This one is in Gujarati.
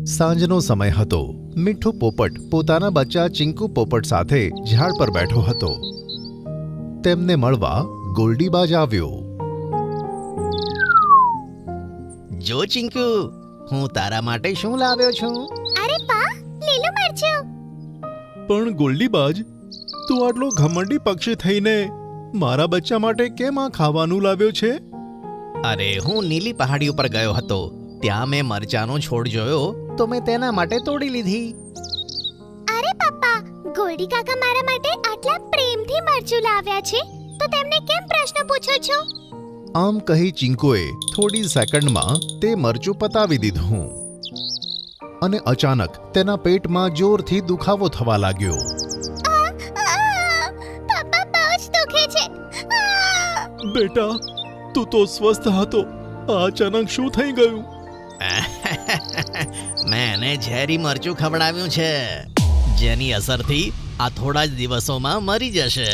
સાંજનો સમય હતો. મીઠો પોપટ પોતાના બચ્ચા ચિંકુ પોપટ સાથે ઝાડ પર બેઠો હતો. તેમને મળવા ગોલ્ડીબાજ આવ્યો. જો ચિંકુ, હું તારા માટે શું લાવ્યો છું. અરે વાહ, લીલું મરચું. પણ ગોલ્ડીબાજ, તું આટલો ઘમંડી પક્ષી થઈને મારા બચ્ચા માટે કેમ આ ખાવાનું લાવ્યો છે? અરે, હું નીલી પહાડી ઉપર ગયો હતો. ત્યાં મેં મરચાનો છોડ જોયો તો મેં તેના માટે તોડી લીધી. અરે પપ્પા, ગોલ્ડી કાકા મારા માટે આટલા પ્રેમથી મરચું લાવ્યા છે તો તેમને કેમ પ્રશ્ન પૂછો છો? આમ કહી ચિંકુએ થોડી સેકન્ડમાં તે મરચું પતાવી દીધું અને અચાનક તેના પેટમાં જોરથી દુખાવો થવા લાગ્યો. પપ્પા, બહુ જ દુખે છે. બેટા, તું તો સ્વસ્થ હતો, આ અચાનક શું થઈ ગયું? મેં એને ઝેરી મરચું ખવડાવ્યું છે, જેની અસરથી આ થોડા જ દિવસોમાં મરી જશે.